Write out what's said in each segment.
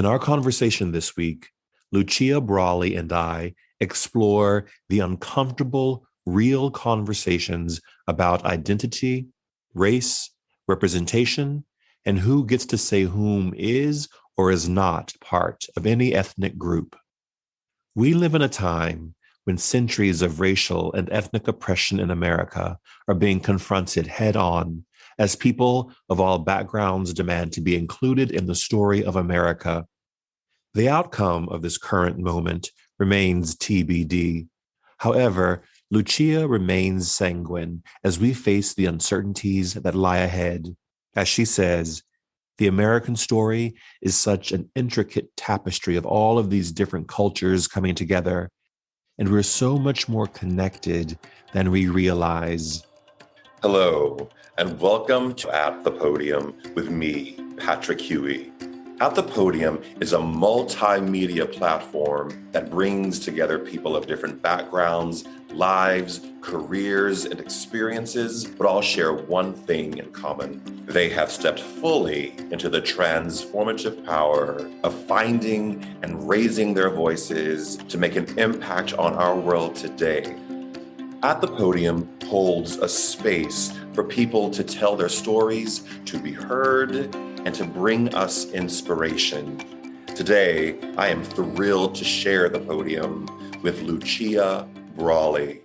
In our conversation this week, Lucia, Brawley, and I explore the uncomfortable, real conversations about identity, race, representation, and who gets to say whom is or is not part of any ethnic group. We live in a time when centuries of racial and ethnic oppression in America are being confronted head on as people of all backgrounds demand to be included in the story of America. The outcome of this current moment remains TBD. However, Lucia remains sanguine as we face the uncertainties that lie ahead. As she says, the American story is such an intricate tapestry of all of these different cultures coming together, and we're so much more connected than we realize. Hello, and welcome to At the Podium with me, Patrick Huey. At the Podium is a multimedia platform that brings together people of different backgrounds, lives, careers, and experiences, but all share one thing in common. They have stepped fully into the transformative power of finding and raising their voices to make an impact on our world today. At the Podium holds a space for people to tell their stories, to be heard, and to bring us inspiration. Today, I am thrilled to share the podium with Lucia Brawley.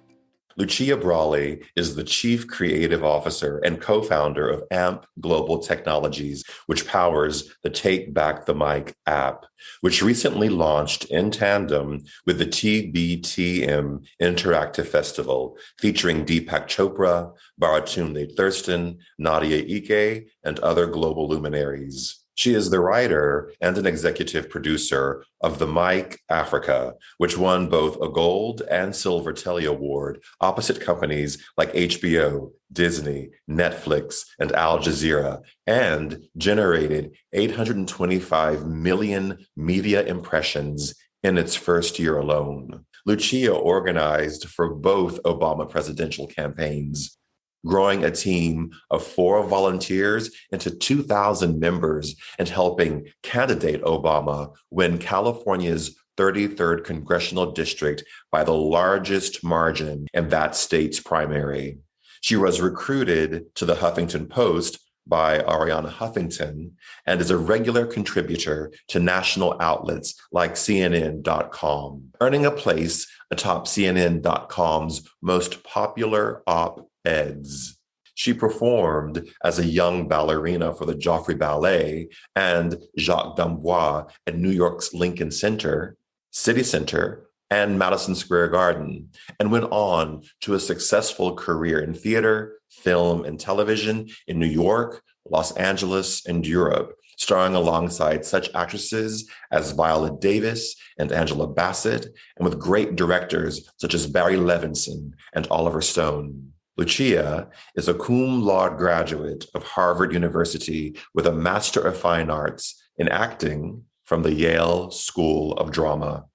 Lucia Brawley is the Chief Creative Officer and co-founder of AMP Global Technologies, which powers the Take Back the Mic app, which recently launched in tandem with the TBTM Interactive Festival, featuring Deepak Chopra, Baratunde Thurston, Nadia Ike, and other global luminaries. She is the writer and an executive producer of The Mic Africa, which won both a gold and silver Telly Award opposite companies like HBO, Disney, Netflix, and Al Jazeera, and generated 825 million media impressions in its first year alone. Lucia organized for both Obama presidential campaigns, growing a team of 4 volunteers into 2,000 members and helping candidate Obama win California's 33rd congressional district by the largest margin in that state's primary. She was recruited to the Huffington Post by Ariana Huffington and is a regular contributor to national outlets like CNN.com, earning a place atop CNN.com's most popular op-eds. She performed as a young ballerina for the Joffrey Ballet and Jacques d'Amboise at New York's Lincoln Center, City Center, and Madison Square Garden, and went on to a successful career in theater, film, and television in New York, Los Angeles, and Europe, starring alongside such actresses as Viola Davis and Angela Bassett, and with great directors such as Barry Levinson and Oliver Stone. Lucia is a cum laude graduate of Harvard University with a Master of Fine Arts in acting from the Yale School of Drama.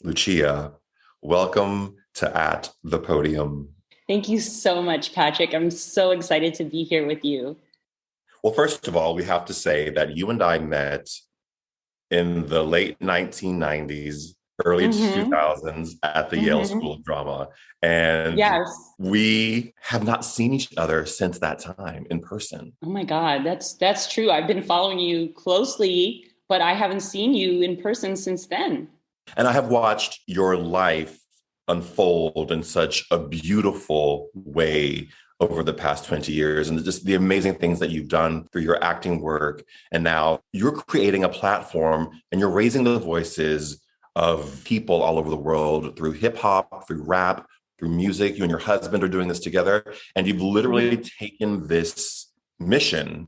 Lucia, welcome to At the Podium. Thank you so much, Patrick. I'm so excited to be here with you. Well, first of all, we have to say that you and I met in the late 1990s, early 2000s at the Yale School of Drama. And yes, we have not seen each other since that time in person. Oh my God, that's true. I've been following you closely, but I haven't seen you in person since then. And I have watched your life unfold in such a beautiful way over the past 20 years, and just the amazing things that you've done through your acting work. And now you're creating a platform and you're raising the voices of people all over the world through hip hop, through rap, through music. You and your husband are doing this together, and you've literally taken this mission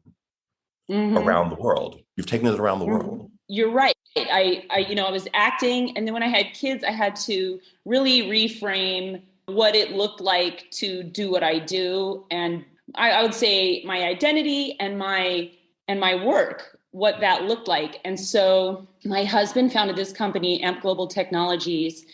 around the world. You've taken it around the world. You're right. I was acting, and then when I had kids, I had to really reframe what it looked like to do what I do, and I would say my identity and my work, what that looked like. And so my husband founded this company, AMP Global Technologies,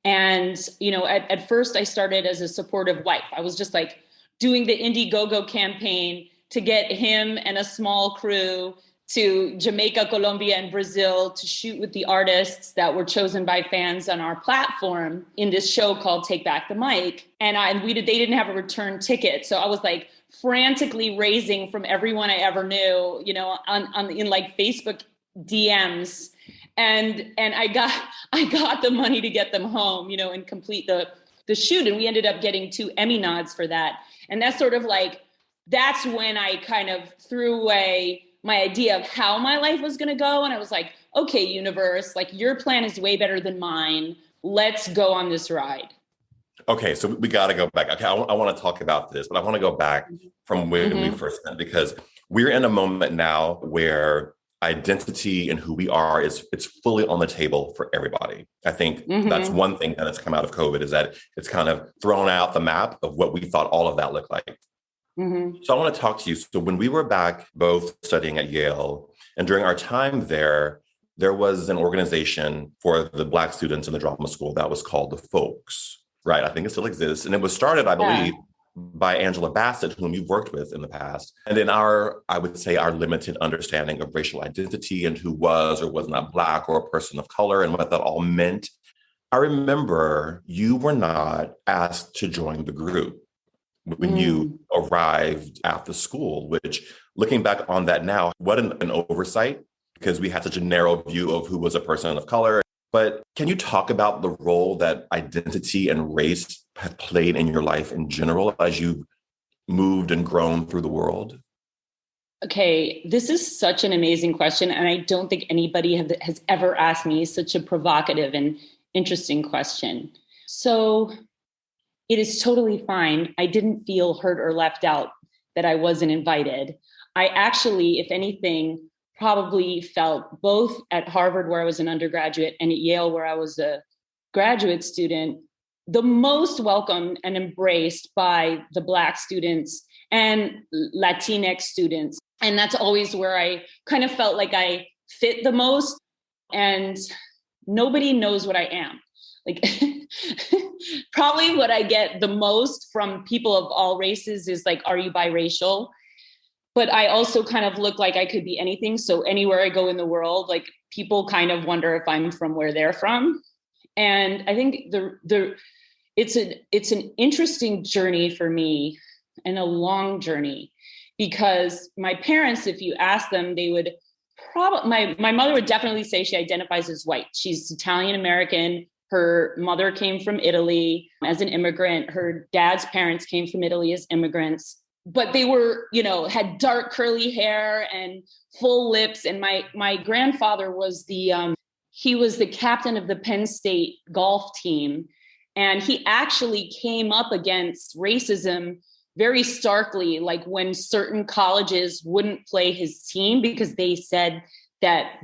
and at first I started as a supportive wife. I was just like doing the Indiegogo campaign to get him and a small crew to Jamaica, Colombia, and Brazil to shoot with the artists that were chosen by fans on our platform in this show called Take Back the Mic. And they didn't have a return ticket. So I was like frantically raising from everyone I ever knew, you know, in like Facebook DMs. And I got the money to get them home, you know, and complete the shoot. And we ended up getting 2 Emmy nods for that. And that's sort of like, that's when I kind of threw away my idea of how my life was going to go. And I was like, okay, universe, like your plan is way better than mine. Let's go on this ride. Okay, so we got to go back. Okay, I want to talk about this, but I want to go back from when we first met, because we're in a moment now where identity and who we are it's fully on the table for everybody. I think that's one thing that has come out of COVID, is that it's kind of thrown out the map of what we thought all of that looked like. So I want to talk to you. So when we were back both studying at Yale, and during our time there was an organization for the Black students in the drama school that was called the Folks, right? I think it still exists. And it was started, I believe, by Angela Bassett, whom you've worked with in the past. And in our limited understanding of racial identity and who was or was not Black or a person of color and what that all meant, I remember you were not asked to join the group when you arrived at the school, which, looking back on that now, what an oversight, because we had such a narrow view of who was a person of color. But can you talk about the role that identity and race have played in your life in general as you've moved and grown through the world? Okay, this is such an amazing question. And I don't think anybody has ever asked me such a provocative and interesting question. So it is totally fine. I didn't feel hurt or left out that I wasn't invited. I actually, if anything, probably felt both at Harvard, where I was an undergraduate, and at Yale, where I was a graduate student, the most welcomed and embraced by the Black students and Latinx students. And that's always where I kind of felt like I fit the most. And nobody knows what I am. Like probably what I get the most from people of all races is like, are you biracial? But I also kind of look like I could be anything. So anywhere I go in the world, like people kind of wonder if I'm from where they're from. And I think it's an interesting journey for me, and a long journey, because my parents, if you ask them, they would probably, my mother would definitely say she identifies as white. She's Italian American. Her mother came from Italy as an immigrant. Her dad's parents came from Italy as immigrants, but they were, you know, had dark curly hair and full lips. And my grandfather was he was the captain of the Penn State golf team. And he actually came up against racism very starkly, like when certain colleges wouldn't play his team because they said that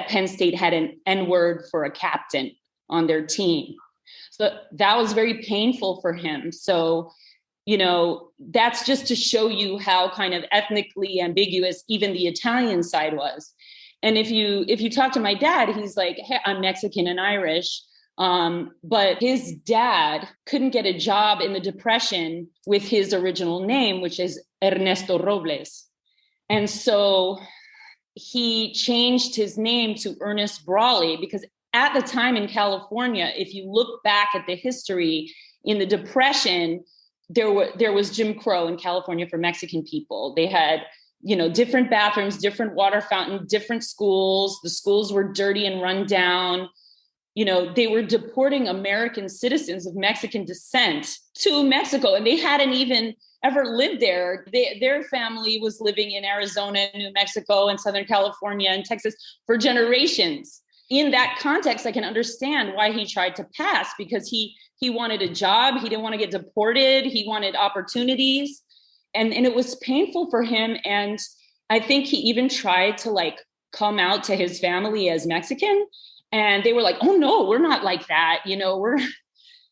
Penn State had an N-word for a captain on their team. So that was very painful for him. So, you know, that's just to show you how kind of ethnically ambiguous even the Italian side was. And if you talk to my dad, he's like, hey, I'm Mexican and Irish. But his dad couldn't get a job in the Depression with his original name, which is Ernesto Robles. And so he changed his name to Ernest Brawley, because at the time in California, if you look back at the history in the Depression, there was Jim Crow in California for Mexican people. They had, you know, different bathrooms, different water fountain, different schools. The schools were dirty and run down. You know, they were deporting American citizens of Mexican descent to Mexico, and they hadn't even ever lived there. Their family was living in Arizona, New Mexico, and Southern California and Texas for generations. In that context, I can understand why he tried to pass, because he wanted a job. He didn't want to get deported. He wanted opportunities. And it was painful for him. And I think he even tried to like come out to his family as Mexican. And they were like, oh no, we're not like that. You know,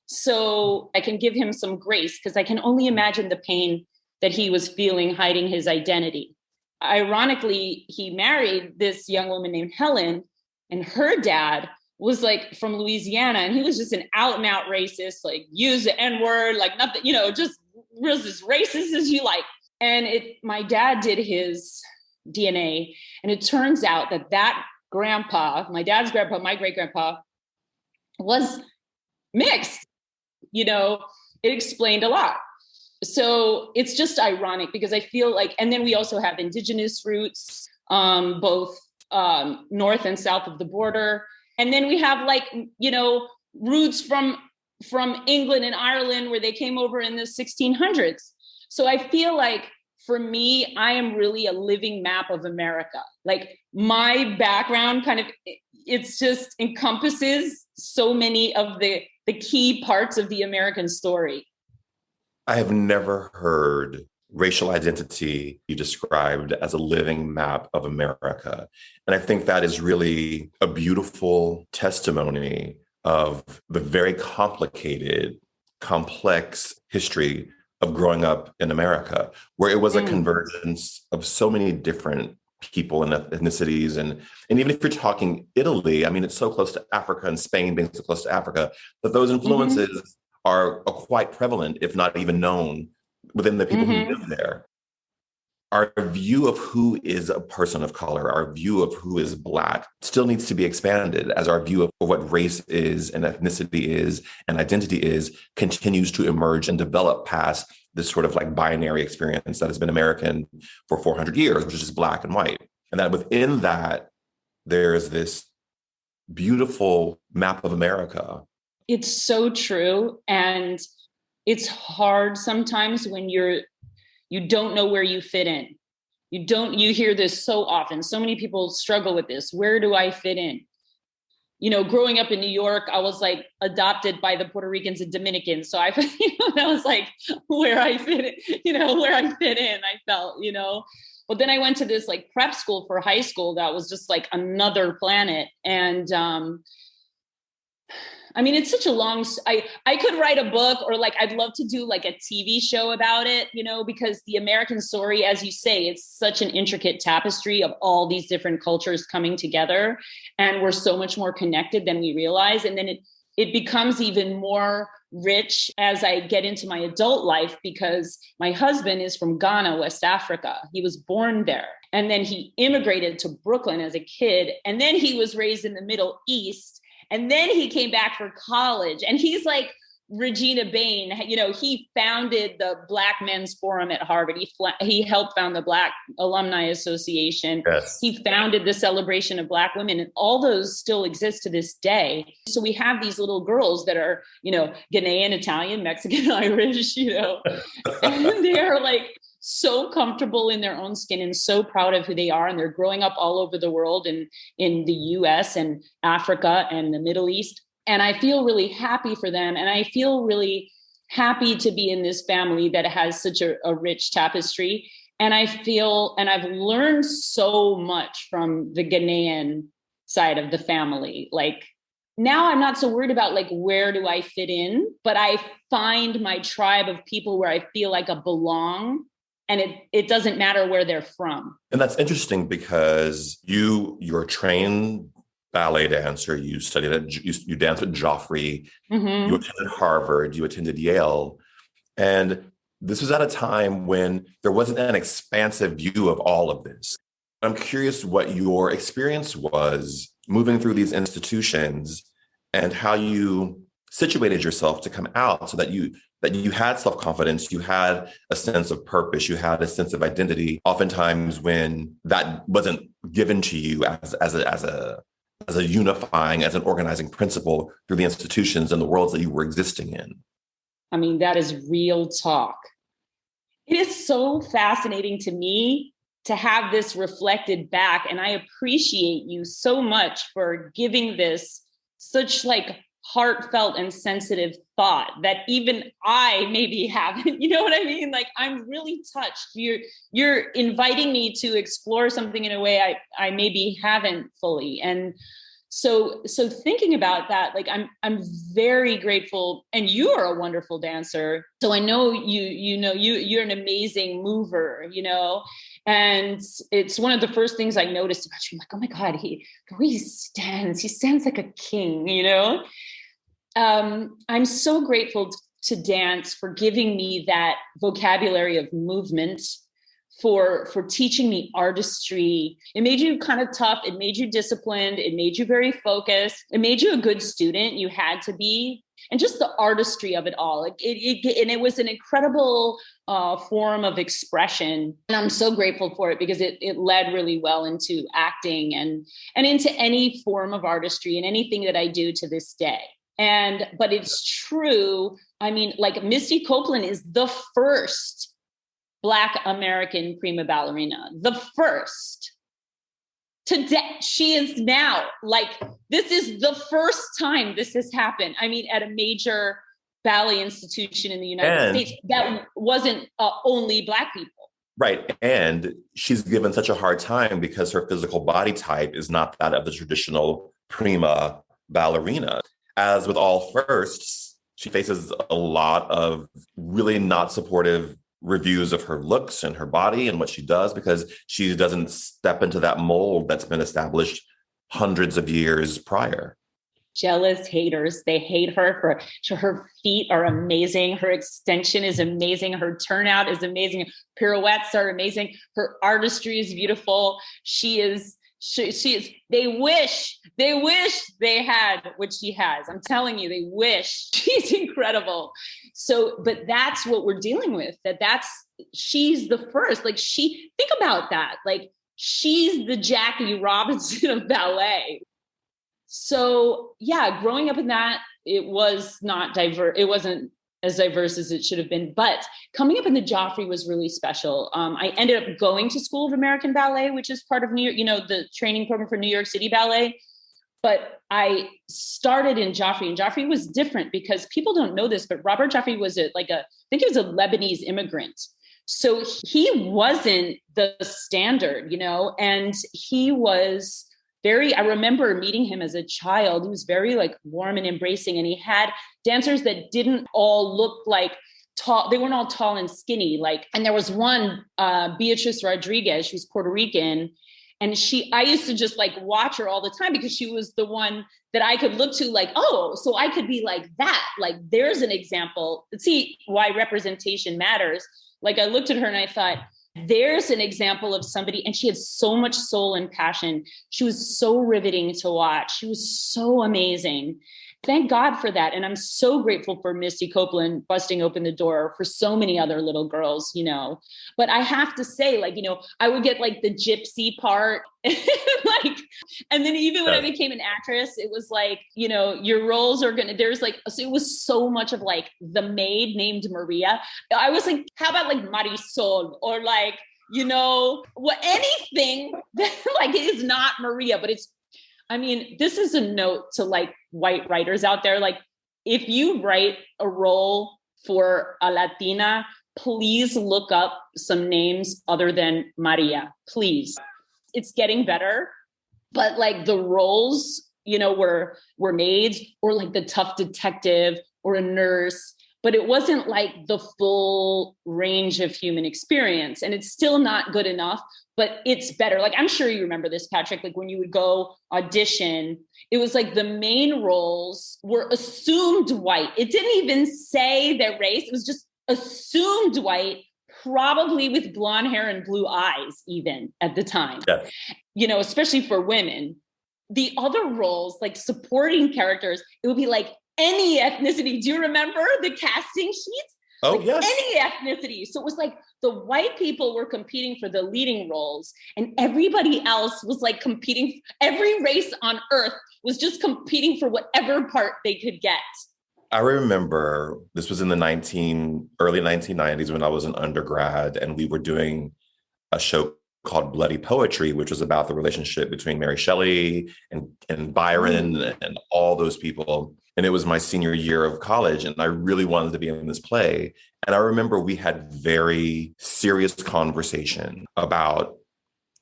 so I can give him some grace, because I can only imagine the pain that he was feeling hiding his identity. Ironically, he married this young woman named Helen, and her dad was like from Louisiana, and he was just an out and out racist, like use the N-word, like nothing, you know, just was as racist as you like. And my dad did his DNA. And it turns out that grandpa, my dad's grandpa, my great grandpa, was mixed. It explained a lot. So it's just ironic because I feel like, and then we also have indigenous roots, both north and south of the border. And then we have roots from England and Ireland where they came over in the 1600s. So I feel like for me, I am really a living map of America. Like my background it's just encompasses so many of the key parts of the American story. I have never heard racial identity be described as a living map of America. And I think that is really a beautiful testimony of the very complicated, complex history of growing up in America, where it was a convergence of so many different people and ethnicities. And even if you're talking Italy, I mean, it's so close to Africa, and Spain being so close to Africa, that those influences are quite prevalent, if not even known, within the people who live there. Our view of who is a person of color, our view of who is Black, still needs to be expanded as our view of what race is and ethnicity is and identity is continues to emerge and develop past this sort of like binary experience that has been American for 400 years, which is just Black and white. And that within that, there's this beautiful map of America. It's so true. And it's hard sometimes when you don't know where you fit in. You hear this so often. So many people struggle with this. Where do I fit in? Growing up in New York, I was like adopted by the Puerto Ricans and Dominicans. So I was like where I fit in, where I fit in, I felt, But then I went to this like prep school for high school that was just like another planet. And it's such a long, I could write a book, or like, I'd love to do like a TV show about it, because the American story, as you say, it's such an intricate tapestry of all these different cultures coming together. And we're so much more connected than we realize. And then it becomes even more rich as I get into my adult life, because my husband is from Ghana, West Africa. He was born there. And then he immigrated to Brooklyn as a kid. And then he was raised in the Middle East. And then he came back for college, and he's like Regina Bain. He founded the Black Men's Forum at Harvard. He helped found the Black Alumni Association. Yes. He founded the Celebration of Black Women, and all those still exist to this day. So we have these little girls that are, Ghanaian, Italian, Mexican, Irish, and they are like so comfortable in their own skin and so proud of who they are. And they're growing up all over the world, in the US and Africa and the Middle East. And I feel really happy for them. And I feel really happy to be in this family that has such a rich tapestry. And I've learned so much from the Ghanaian side of the family. Like now I'm not so worried about like, where do I fit in? But I find my tribe of people where I feel like I belong. And it doesn't matter where they're from. And that's interesting because you're a trained ballet dancer. You studied you danced with Joffrey. You attended Harvard. You attended Yale. And this was at a time when there wasn't an expansive view of all of this. I'm curious what your experience was moving through these institutions and how you situated yourself to come out so that you had self-confidence, you had a sense of purpose, you had a sense of identity, oftentimes when that wasn't given to you as a unifying, as an organizing principle through the institutions and the worlds that you were existing in. I mean, that is real talk. It is so fascinating to me to have this reflected back. And I appreciate you so much for giving this such like heartfelt and sensitive thought that even I maybe haven't, you know what I mean? Like, I'm really touched. You're inviting me to explore something in a way I maybe haven't fully. And so thinking about that, like, I'm very grateful. And you are a wonderful dancer. So I know you're an amazing mover, and it's one of the first things I noticed about you. I'm like, oh my God, he stands like a king, I'm so grateful to dance for giving me that vocabulary of movement, for teaching me artistry. It made you kind of tough. It made you disciplined. It made you very focused. It made you a good student. You had to be. And just the artistry of it all. And it was an incredible form of expression. And I'm so grateful for it because it led really well into acting and into any form of artistry and anything that I do to this day. But it's true. I mean, like Misty Copeland is the first Black American prima ballerina, the first. Today, she is now like, this is the first time this has happened. I mean, at a major ballet institution in the United States, that wasn't only Black people. Right. And she's given such a hard time because her physical body type is not that of the traditional prima ballerina. As with all firsts, she faces a lot of really not supportive reviews of her looks and her body and what she does because she doesn't step into that mold that's been established hundreds of years prior. Jealous haters. They hate her for her feet are amazing. Her extension is amazing. Her turnout is amazing. Pirouettes are amazing. Her artistry is beautiful. She is, they wish they had what she has. I'm telling you, they wish. She's incredible. So, but that's what we're dealing with, she's the first, like think about that. Like she's the Jackie Robinson of ballet. So yeah, growing up in that, it was not diverse. It wasn't as diverse as it should have been, but coming up in the Joffrey was really special. I ended up going to School of American Ballet, which is part of New York, the training program for New York City Ballet. But I started in Joffrey, and Joffrey was different because people don't know this, but Robert Joffrey was I think he was a Lebanese immigrant. So he wasn't the standard, and he was I remember meeting him as a child. He was very like warm and embracing, and he had dancers that didn't all look like tall. They weren't all tall and skinny. And there was one, Beatrice Rodriguez, she was Puerto Rican. And I used to just watch her all the time because she was the one that I could look to oh, so I could be like that. There's an example. See why representation matters. I looked at her and I thought, there's an example of somebody, and she had so much soul and passion. She was so riveting to watch. She was so amazing. Thank God for that. And I'm so grateful for Misty Copeland busting open the door for so many other little girls, But I have to say, I would get the gypsy part. And then even when I became an actress, it was your roles are so it was so much of the maid named Maria. I was like, how about Marisol or anything that is not Maria, but it's, this is a note to white writers out there. If you write a role for a Latina, please look up some names other than Maria, please. It's getting better, but the roles, were maids or the tough detective or a nurse, but it wasn't the full range of human experience. And it's still not good enough, but it's better. I'm sure you remember this, Patrick, when you would go audition, it was the main roles were assumed white. It didn't even say their race. It was just assumed white, probably with blonde hair and blue eyes, even at the time, especially for women. The other roles, supporting characters, it would be any ethnicity. Do you remember the casting sheets? Oh, yes. Any ethnicity. So it was the white people were competing for the leading roles, and everybody else was competing. Every race on earth was just competing for whatever part they could get. I remember this was in the early 1990s when I was an undergrad, and we were doing a show called Bloody Poetry, which was about the relationship between Mary Shelley and Byron and all those people. And it was my senior year of college, and I really wanted to be in this play. And I remember we had very serious conversation about,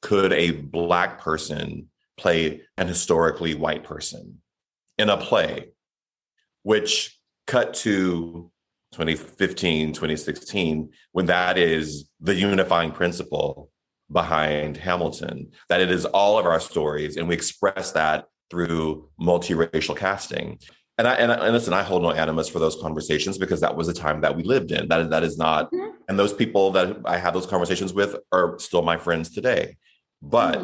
could a Black person play an historically white person in a play, which cut to 2015, 2016, when that is the unifying principle behind Hamilton, that it is all of our stories, and we express that through multiracial casting. And listen, I hold no animus for those conversations because that was the time that we lived in. That is not, and those people that I have those conversations with are still my friends today. But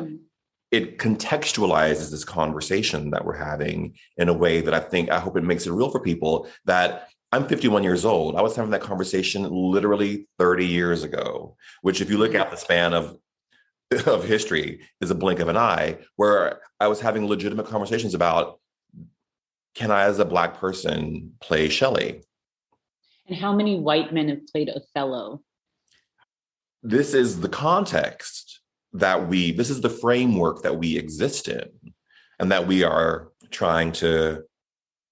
it contextualizes this conversation that we're having in a way that I hope it makes it real for people that I'm 51 years old. I was having that conversation literally 30 years ago, which if you look at the span of history is a blink of an eye, where I was having legitimate conversations about, can I, as a Black person, play Shelley? And how many white men have played Othello? This is the context this is the framework that we exist in and that we are trying to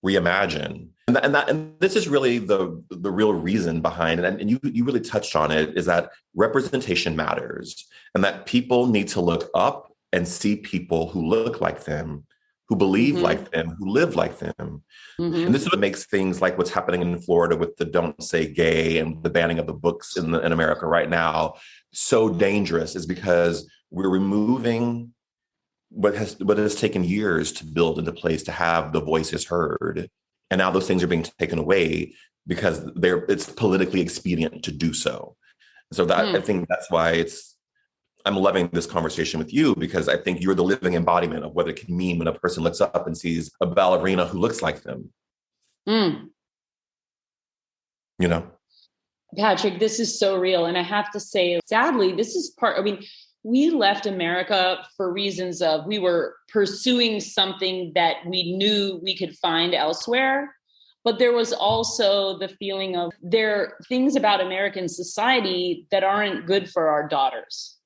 reimagine. And this is really the real reason behind it. And you really touched on it, is that representation matters and that people need to look up and see people who look like them, who believe like them, who live like them. And this is what makes things like what's happening in Florida with the Don't Say Gay and the banning of the books in America right now so dangerous, is because we're removing what has taken years to build into place to have the voices heard. And now those things are being taken away because it's politically expedient to do so. So I think that's why I'm loving this conversation with you, because I think you're the living embodiment of what it can mean when a person looks up and sees a ballerina who looks like them. You know? Patrick, this is so real. And I have to say, sadly, this is we left America for reasons of, we were pursuing something that we knew we could find elsewhere. But there was also the feeling of there are things about American society that aren't good for our daughters.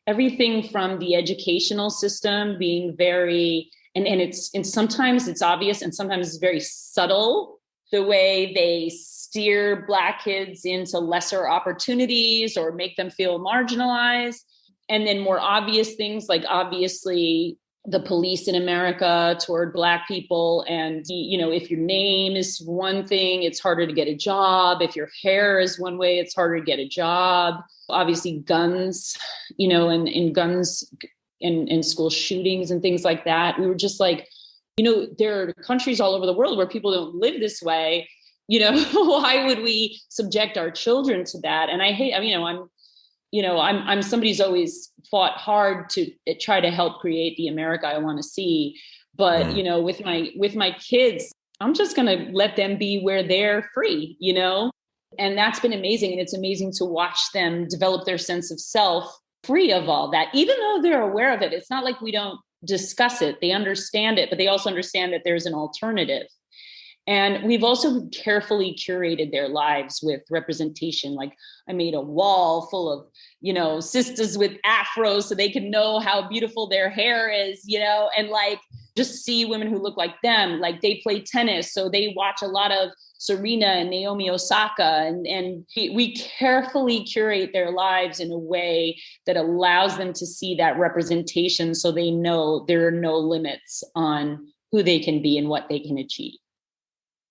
Everything from the educational system being very, and sometimes it's obvious and sometimes it's very subtle, the way they steer Black kids into lesser opportunities or make them feel marginalized. And then more obvious things, like obviously the police in America toward Black people. And, if your name is one thing, it's harder to get a job. If your hair is one way, it's harder to get a job. Obviously guns, and guns and school shootings and things like that. We were just like, there are countries all over the world where people don't live this way. Why would we subject our children to that? And I hate, I'm somebody who's always fought hard to try to help create the America I want to see. But, with my kids, I'm just going to let them be where they're free, and that's been amazing. And it's amazing to watch them develop their sense of self free of all that, even though they're aware of it. It's not like we don't discuss it. They understand it, but they also understand that there's an alternative. And we've also carefully curated their lives with representation. Like I made a wall full of, sisters with afros so they can know how beautiful their hair is, and like just see women who look like them. Like they play tennis, so they watch a lot of Serena and Naomi Osaka. And we carefully curate their lives in a way that allows them to see that representation so they know there are no limits on who they can be and what they can achieve.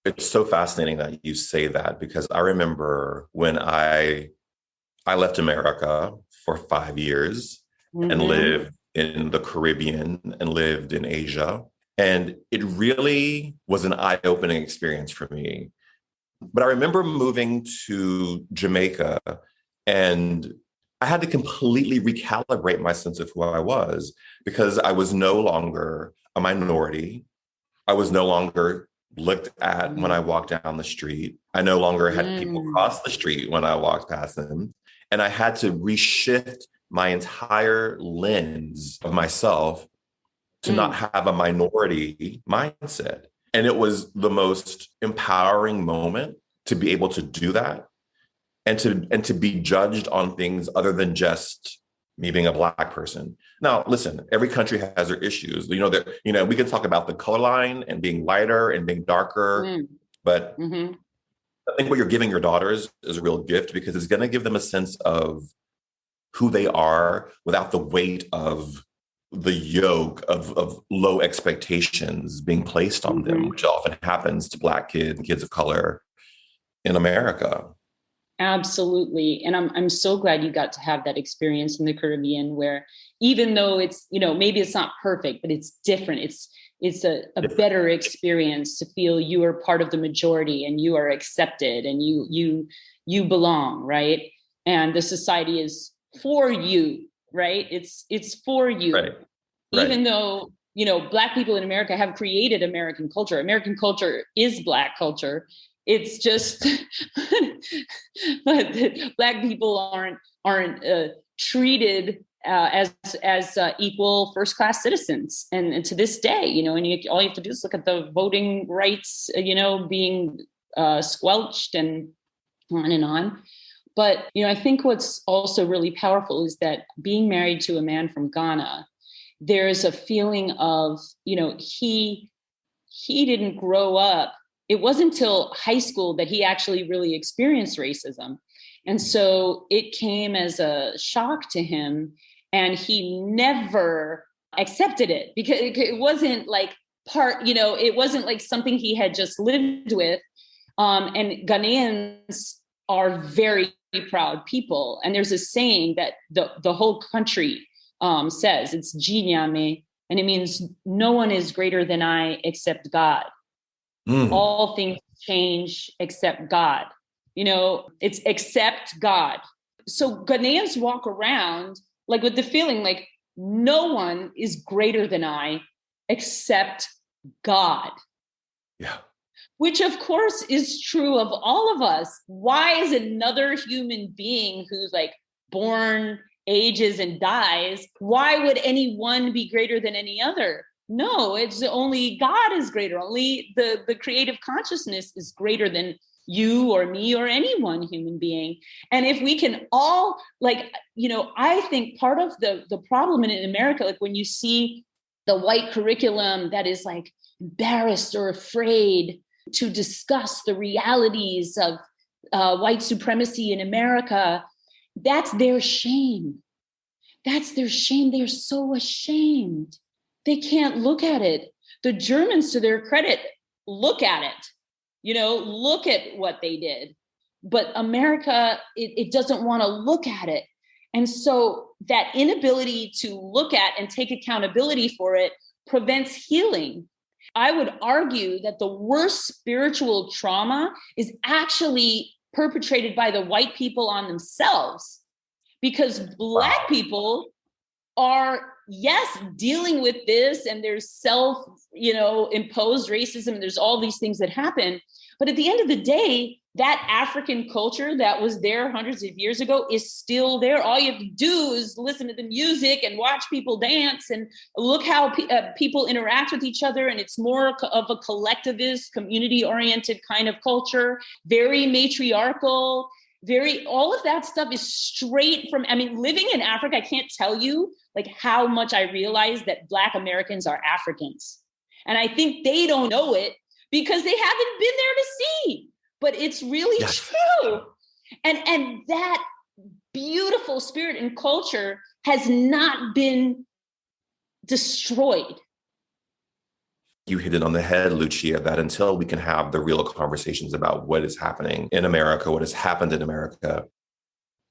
It's so fascinating that you say that, because I remember when I left America for 5 years and lived in the Caribbean and lived in Asia. And it really was an eye-opening experience for me. But I remember moving to Jamaica and I had to completely recalibrate my sense of who I was, because I was no longer a minority. I was no longer looked at when I walked down the street. I no longer had people cross the street when I walked past them. And I had to reshift my entire lens of myself to not have a minority mindset. And it was the most empowering moment to be able to do that and to be judged on things other than just me being a Black person. Now, listen, every country has their issues. We can talk about the color line and being lighter and being darker, but I think what you're giving your daughters is a real gift, because it's going to give them a sense of who they are without the weight of the yoke of low expectations being placed on them, which often happens to Black kids and kids of color in America. Absolutely. And I'm so glad you got to have that experience in the Caribbean, where even though it's, maybe it's not perfect, but it's different. it's a better experience to feel you are part of the majority and you are accepted and you belong, right? And the society is for you, right? It's for you. Right. Even though, Black people in America have created American culture. American culture is Black culture. It's just, but Black people aren't treated as equal first-class citizens, and to this day, and all you have to do is look at the voting rights, being squelched and on and on. But I think what's also really powerful is that being married to a man from Ghana, there is a feeling of he didn't grow up. It wasn't until high school that he actually really experienced racism. And so it came as a shock to him, and he never accepted it because it wasn't like it wasn't like something he had just lived with. And Ghanaians are very proud people. And there's a saying that the whole country says, it's Jinyame, and it means no one is greater than I except God. All things change except God. It's except God. So Ghanaians walk around like with the feeling like no one is greater than I except God. Yeah. Which of course is true of all of us. Why is another human being who's like born, ages, and dies, why would anyone be greater than any other? No, it's only God is greater. Only the creative consciousness is greater than you or me or any one human being. And if we can all I think part of the problem in America, like when you see the white curriculum that is like embarrassed or afraid to discuss the realities of white supremacy in America, that's their shame. That's their shame. They're so ashamed. They can't look at it. The Germans, to their credit, look at it, look at what they did. But America, it doesn't want to look at it. And so that inability to look at and take accountability for it prevents healing. I would argue that the worst spiritual trauma is actually perpetrated by the white people on themselves, because Black people are, yes, dealing with this, and there's self-imposed racism, and there's all these things that happen. But at the end of the day, that African culture that was there hundreds of years ago is still there. All you have to do is listen to the music and watch people dance and look how people interact with each other. And it's more of a collectivist, community-oriented kind of culture, very matriarchal, all of that stuff is straight from, living in Africa, I can't tell you like how much I realize that Black Americans are Africans. And I think they don't know it because they haven't been there to see. But it's really true. And that beautiful spirit and culture has not been destroyed. You hit it on the head, Lucia, that until we can have the real conversations about what is happening in America, what has happened in America,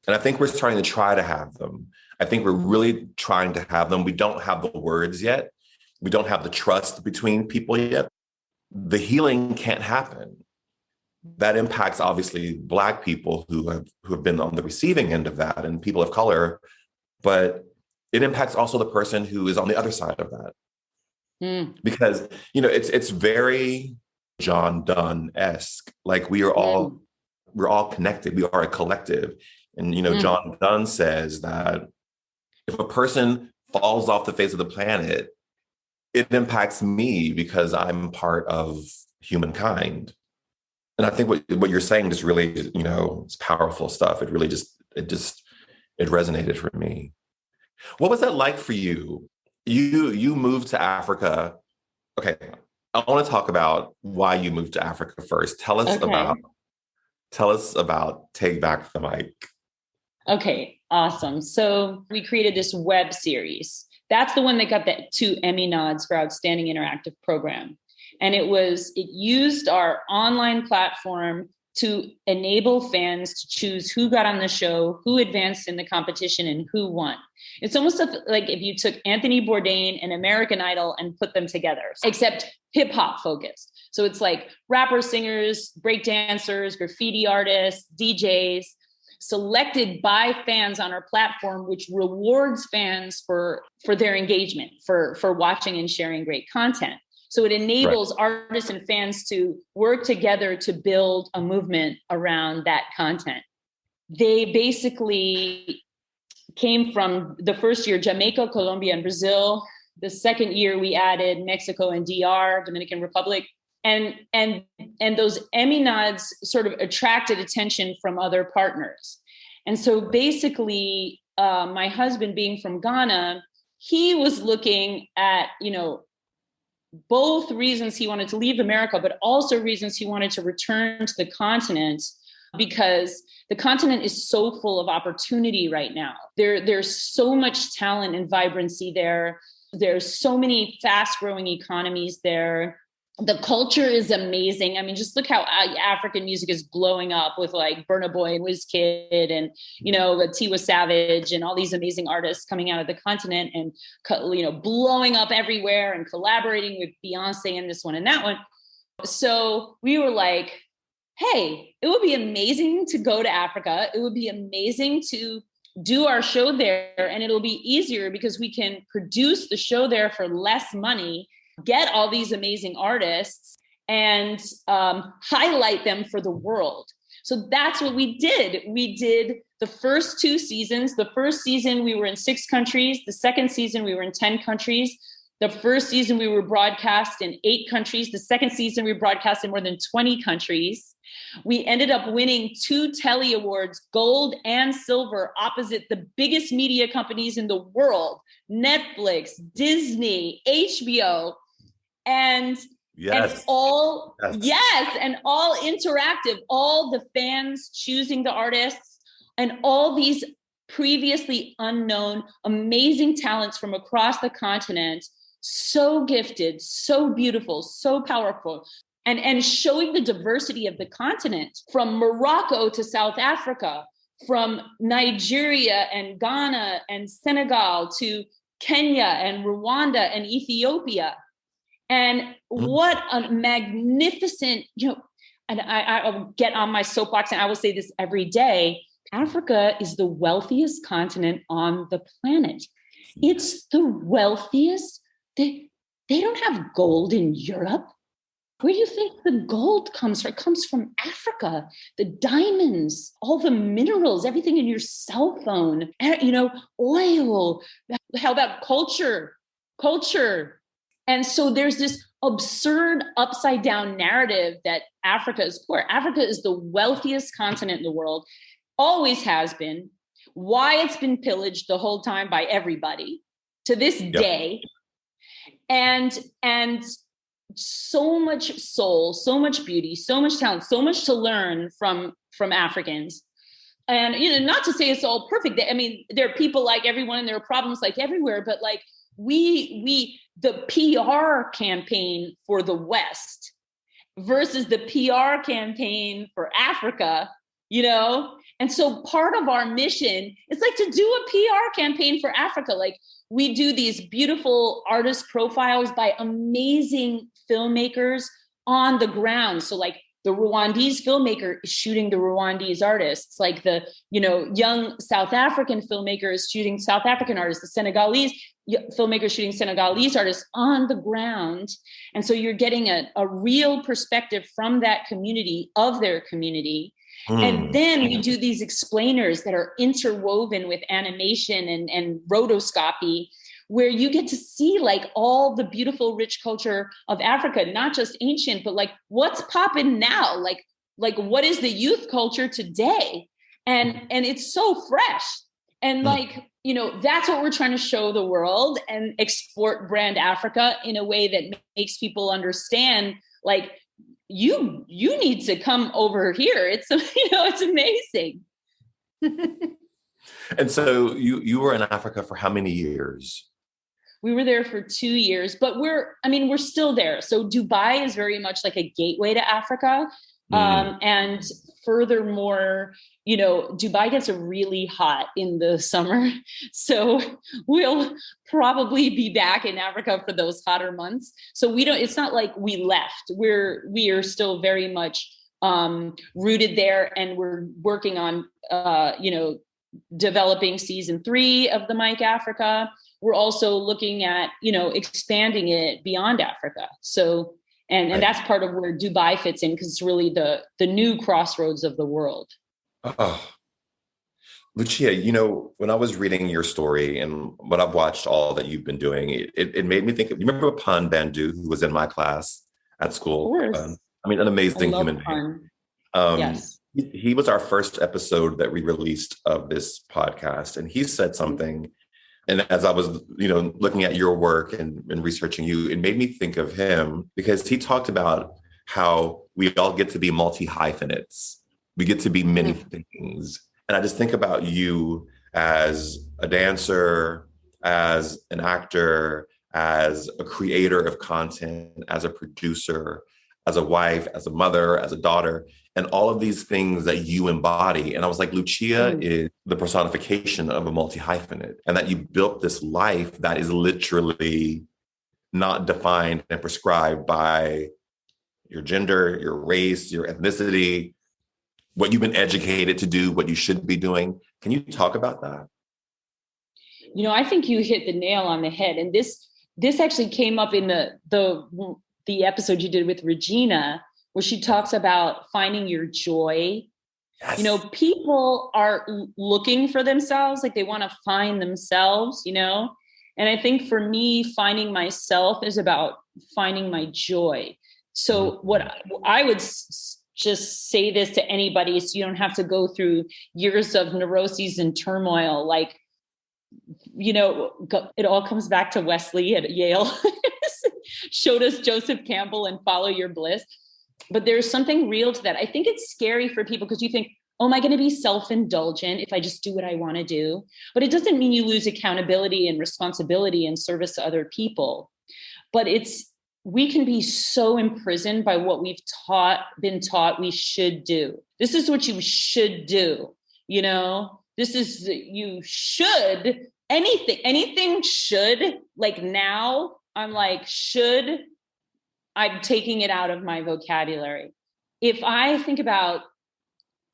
and I think we're starting to try to have them. I think we're really trying to have them. We don't have the words yet. We don't have the trust between people yet. The healing can't happen. That impacts, obviously, Black people who have been on the receiving end of that, and people of color, but it impacts also the person who is on the other side of that. Because, it's very John Donne-esque. Like we're all connected. We are a collective. And, John Donne says that if a person falls off the face of the planet, it impacts me because I'm part of humankind. And I think what you're saying just really, it's powerful stuff. It really it resonated for me. What was that like for you? You moved to Africa. Okay, I want to talk about why you moved to Africa first. Tell us about Take Back the Mic. Okay, awesome. So we created this web series. That's the one that got the 2 Emmy nods for Outstanding Interactive Program. And it used our online platform to enable fans to choose who got on the show, who advanced in the competition, and who won. It's almost like if you took Anthony Bourdain and American Idol and put them together, except hip hop focused. So it's like rappers, singers, breakdancers, graffiti artists, DJs, selected by fans on our platform, which rewards fans for their engagement, for watching and sharing great content. So it enables artists and fans to work together to build a movement around that content. They basically came from the first year, Jamaica, Colombia, and Brazil. The second year, we added Mexico and DR, Dominican Republic. And those Emmy nods sort of attracted attention from other partners. And so basically, my husband being from Ghana, he was looking at, both reasons he wanted to leave America, but also reasons he wanted to return to the continent, because the continent is so full of opportunity right now. There's so much talent and vibrancy there. There's so many fast-growing economies there. The culture is amazing. I mean, just look how African music is blowing up with like Burna Boy and Wizkid and, Tiwa Savage and all these amazing artists coming out of the continent and, blowing up everywhere and collaborating with Beyonce and this one and that one. So we were like, hey, it would be amazing to go to Africa. It would be amazing to do our show there, and it'll be easier because we can produce the show there for less money, get all these amazing artists, and highlight them for the world. So that's what we did. We did the first 2 seasons. The first season, we were in 6 countries. The second season, we were in 10 countries. The first season, we were broadcast in 8 countries. The second season, we broadcast in more than 20 countries. We ended up winning 2 Telly Awards, gold and silver, opposite the biggest media companies in the world, Netflix, Disney, HBO, and all interactive, all the fans choosing the artists, and all these previously unknown, amazing talents from across the continent, so gifted, so beautiful, so powerful. And showing the diversity of the continent, from Morocco to South Africa, from Nigeria and Ghana and Senegal to Kenya and Rwanda and Ethiopia. And what a magnificent, and I'll get on my soapbox and I will say this every day, Africa is the wealthiest continent on the planet. It's the wealthiest. They don't have gold in Europe. Where do you think the gold comes from? It comes from Africa. The diamonds, all the minerals, everything in your cell phone, oil. How about culture? And so there's this absurd upside down narrative that Africa is poor. Africa is the wealthiest continent in the world, always has been. Why it's been pillaged the whole time by everybody to this day. And so much soul, so much beauty, so much talent, so much to learn from Africans. And, not to say it's all perfect. I mean, there are people like everyone and there are problems like everywhere, but like the PR campaign for the West versus the PR campaign for Africa, And so part of our mission is like to do a PR campaign for Africa. Like we do these beautiful artist profiles by amazing filmmakers on the ground. So like the Rwandese filmmaker is shooting the Rwandese artists, like the, young South African filmmaker is shooting South African artists, the Senegalese filmmaker shooting Senegalese artists on the ground. And so you're getting a real perspective from that community, of their community. And then we do these explainers that are interwoven with animation and rotoscopy, where you get to see like all the beautiful, rich culture of Africa, not just ancient, but like what's popping now, like what is the youth culture today? And it's so fresh. And that's what we're trying to show the world and export brand Africa in a way that makes people understand, like, you need to come over here. It's, it's amazing. And so you were in Africa for how many years? We were there for 2 years, but we're still there. So Dubai is very much like a gateway to Africa. And furthermore, you know, Dubai gets really hot in the summer. So we'll probably be back in Africa for those hotter months. So it's not like we left. We are still very much rooted there, and we're working on, developing season 3 of the Mike Africa. We're also looking at, expanding it beyond Africa. So, and that's part of where Dubai fits in, because it's really the new crossroads of the world. Oh, Lucia, when I was reading your story and what I've watched all that you've been doing, it made me think of, you remember Pan Bandu, who was in my class at school? Of course. An amazing human being. Yes. He was our first episode that we released of this podcast, and he said something. And as I was, looking at your work and researching you, it made me think of him, because he talked about how we all get to be multi-hyphenates. We get to be many things. And I just think about you as a dancer, as an actor, as a creator of content, as a producer, as a wife, as a mother, as a daughter, and all of these things that you embody. And I was like, Lucia is the personification of a multi-hyphenate, and that you built this life that is literally not defined and prescribed by your gender, your race, your ethnicity, what you've been educated to do, what you should be doing. Can you talk about that? I think you hit the nail on the head. And this actually came up in the episode you did with Regina, where she talks about finding your joy. Yes. People are looking for themselves, like they want to find themselves, and I think for me, finding myself is about finding my joy. So what I would just say this to anybody, so you don't have to go through years of neuroses and turmoil. Like, it all comes back to Wesley at Yale. Showed us Joseph Campbell and follow your bliss. But there's something real to that. I think it's scary for people, because you think, oh, am I going to be self-indulgent if I just do what I want to do? But it doesn't mean you lose accountability and responsibility and service to other people. But we can be so imprisoned by what we've been taught we should do. This is what you should do. This is, you should, anything should, like now I'm like, should, I'm taking it out of my vocabulary. If I think about,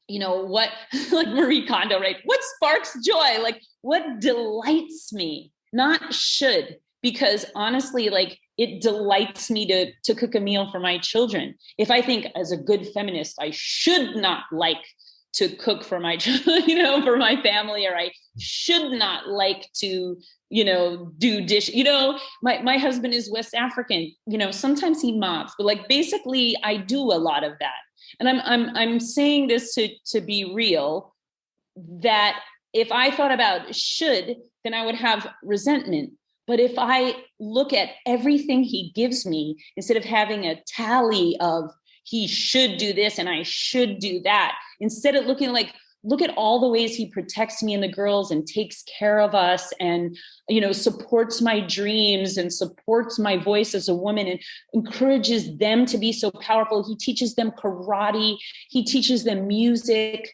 what, like Marie Kondo, right? What sparks joy? Like what delights me, not should, because honestly, like, it delights me to cook a meal for my children. If I think as a good feminist, I should not like to cook for my children, for my family, or I should not like to, do dish, my husband is West African, sometimes he mops, but like, basically I do a lot of that. And I'm saying this to be real, that if I thought about should, then I would have resentment. But if I look at everything he gives me, instead of having a tally of he should do this and I should do that, instead of looking like, look at all the ways he protects me and the girls and takes care of us and, supports my dreams and supports my voice as a woman and encourages them to be so powerful. He teaches them karate. He teaches them music,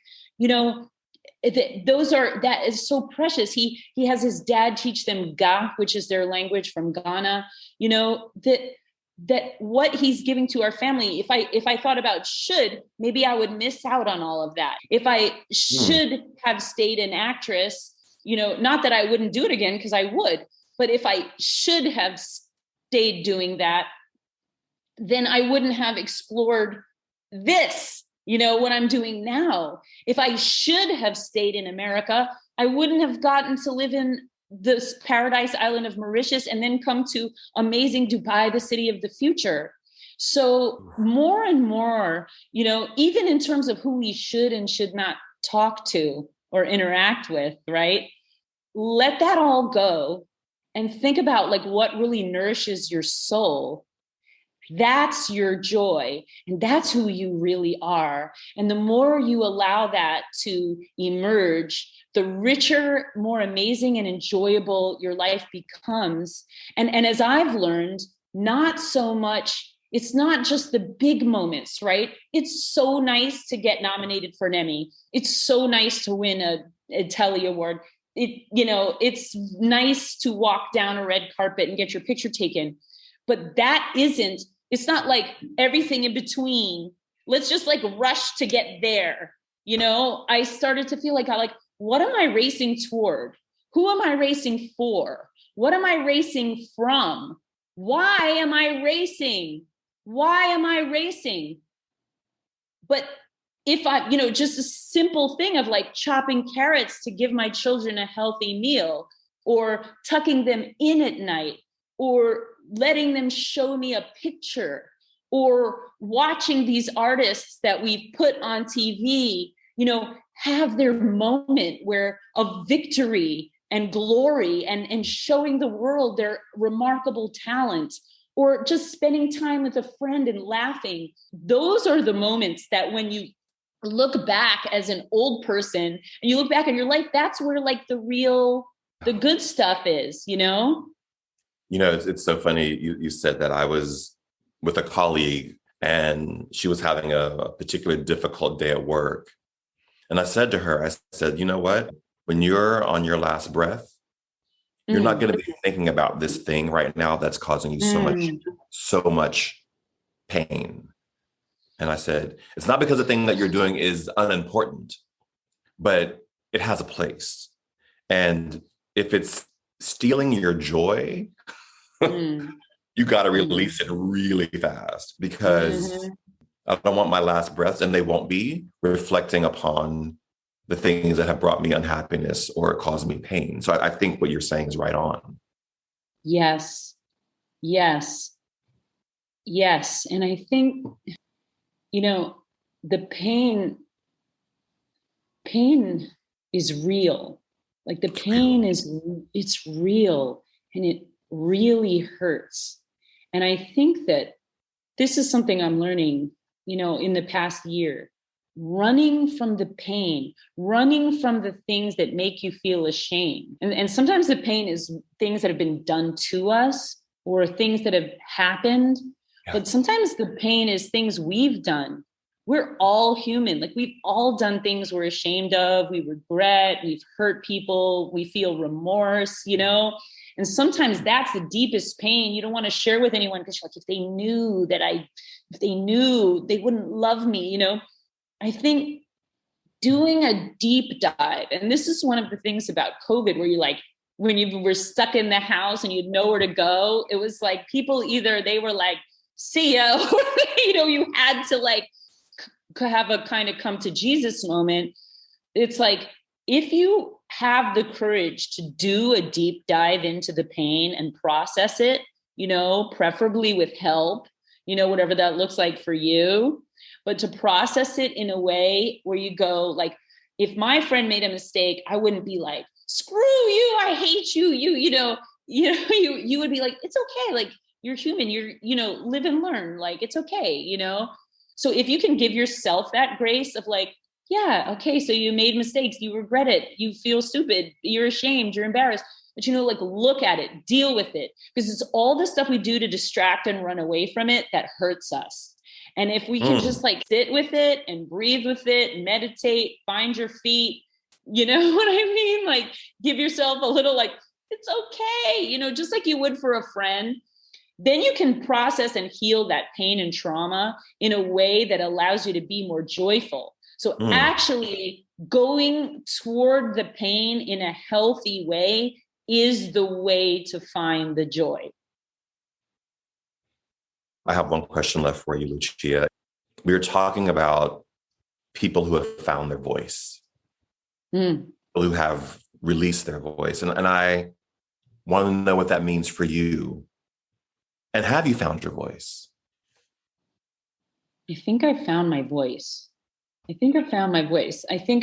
that is so precious. He has his dad teach them Ga, which is their language from Ghana, that what he's giving to our family. If I thought about should, maybe I would miss out on all of that. If I should have stayed an actress, not that I wouldn't do it again, because I would, but if I should have stayed doing that, then I wouldn't have explored this, what I'm doing now. If I should have stayed in America, I wouldn't have gotten to live in this paradise island of Mauritius and then come to amazing Dubai, the city of the future. So more and more, even in terms of who we should and should not talk to or interact with, right? Let that all go and think about like what really nourishes your soul. That's your joy, and that's who you really are. And the more you allow that to emerge, the richer, more amazing and enjoyable your life becomes. And as I've learned, not so much It's not just the big moments, right? It's so nice to get nominated for an Emmy. It's so nice to win a Telly Award. It's nice to walk down a red carpet and get your picture taken. But it's not like everything in between. Let's just like rush to get there. I started to feel like, what am I racing toward? Who am I racing for? What am I racing from? Why am I racing? Why am I racing? But if just a simple thing of like chopping carrots to give my children a healthy meal, or tucking them in at night, or letting them show me a picture, or watching these artists that we've put on TV, have their moment where of victory and glory and showing the world their remarkable talent, or just spending time with a friend and laughing. Those are the moments that when you look back as an old person and you look back and you're like, that's where like the good stuff is, It's so funny. You said that. I was with a colleague and she was having a particularly difficult day at work. And I said to her, you know what? When you're on your last breath, you're not going to be thinking about this thing right now that's causing you so much pain. And I said, it's not because the thing that you're doing is unimportant, but it has a place. And if it's stealing your joy, you got to release it really fast, because I don't want my last breaths, and they won't be reflecting upon the things that have brought me unhappiness or caused me pain. So I think what you're saying is right on. Yes. And I think, the pain is real. Like the pain it's real, and it really hurts. And I think that this is something I'm learning, in the past year. Running from the pain, running from the things that make you feel ashamed. And sometimes the pain is things that have been done to us or things that have happened. Yeah. But sometimes the pain is things we've done. We're all human. Like we've all done things we're ashamed of, we regret, we've hurt people, we feel remorse, And sometimes that's the deepest pain you don't want to share with anyone, because you're like, if they knew, they wouldn't love me, I think doing a deep dive, and this is one of the things about COVID, where you like, when you were stuck in the house and you had nowhere to go, it was like people either they were like, see ya, or, you had to like have a kind of come to Jesus moment. It's like, if you have the courage to do a deep dive into the pain and process it, preferably with help, whatever that looks like for you, but to process it in a way where you go, like, if my friend made a mistake, I wouldn't be like, screw you, I hate you, you would be like, it's okay. Like, you're human, live and learn. Like, it's okay, So if you can give yourself that grace of like, yeah, okay, so you made mistakes, you regret it, you feel stupid, you're ashamed, you're embarrassed, but like, look at it, deal with it, because it's all the stuff we do to distract and run away from it that hurts us. And if we can just like sit with it and breathe with it, meditate, find your feet, you know what I mean? Like, give yourself a little like, it's okay, just like you would for a friend. Then you can process and heal that pain and trauma in a way that allows you to be more joyful. So actually going toward the pain in a healthy way is the way to find the joy. I have one question left for you, Lucia. We were talking about people who have found their voice, people who have released their voice. And I want to know what that means for you. And have you found your voice? I think I found my voice. I think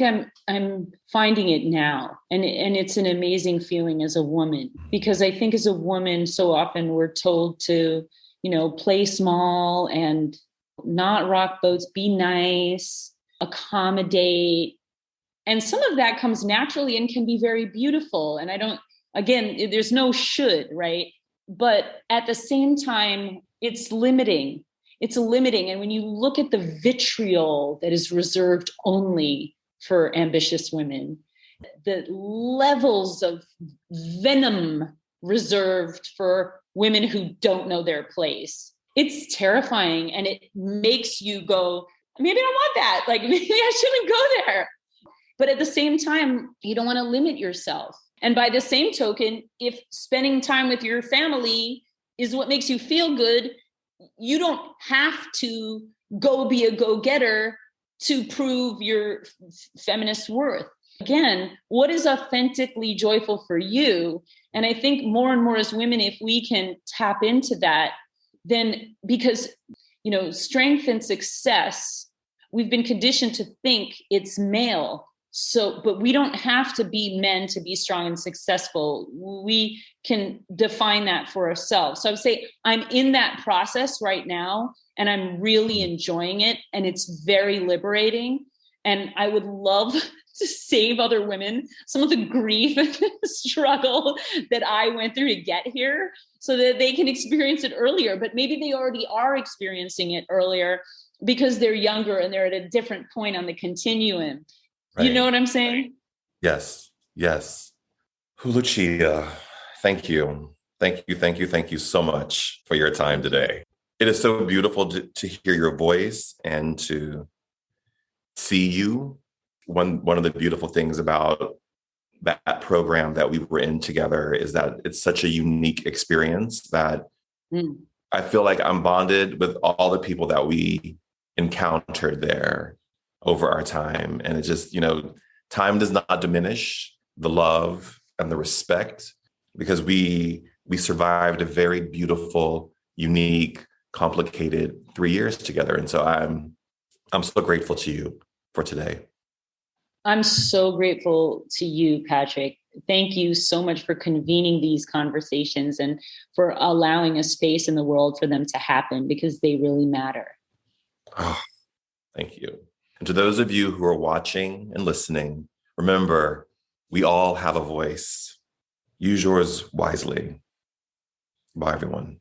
I'm finding it now. And it's an amazing feeling as a woman, because I think as a woman, so often we're told to, play small and not rock boats, be nice, accommodate. And some of that comes naturally and can be very beautiful. And there's no should, right? But at the same time, it's limiting. It's limiting. And when you look at the vitriol that is reserved only for ambitious women, the levels of venom reserved for women who don't know their place, it's terrifying. And it makes you go, maybe I don't want that. Like, maybe I shouldn't go there. But at the same time, you don't want to limit yourself. And by the same token, if spending time with your family is what makes you feel good, you don't have to go be a go-getter to prove your feminist worth. Again, what is authentically joyful for you? And I think more and more as women, if we can tap into that, then because, strength and success, we've been conditioned to think it's male. So, but we don't have to be men to be strong and successful. We can define that for ourselves. So I would say I'm in that process right now, and I'm really enjoying it. And it's very liberating. And I would love to save other women some of the grief and struggle that I went through to get here so that they can experience it earlier. But maybe they already are experiencing it earlier because they're younger and they're at a different point on the continuum. Right. You know what I'm saying? Yes. Yes. Lucia, thank you. Thank you so much for your time today. It is so beautiful to hear your voice and to see you. One of the beautiful things about that program that we were in together is that it's such a unique experience that I feel like I'm bonded with all the people that we encountered there over our time. And it just, time does not diminish the love and the respect, because we survived a very beautiful, unique, complicated 3 years together. And so I'm so grateful to you for today. I'm so grateful to you, Patrick. Thank you so much for convening these conversations and for allowing a space in the world for them to happen, because they really matter. Oh, thank you. And to those of you who are watching and listening, remember, we all have a voice. Use yours wisely. Bye, everyone.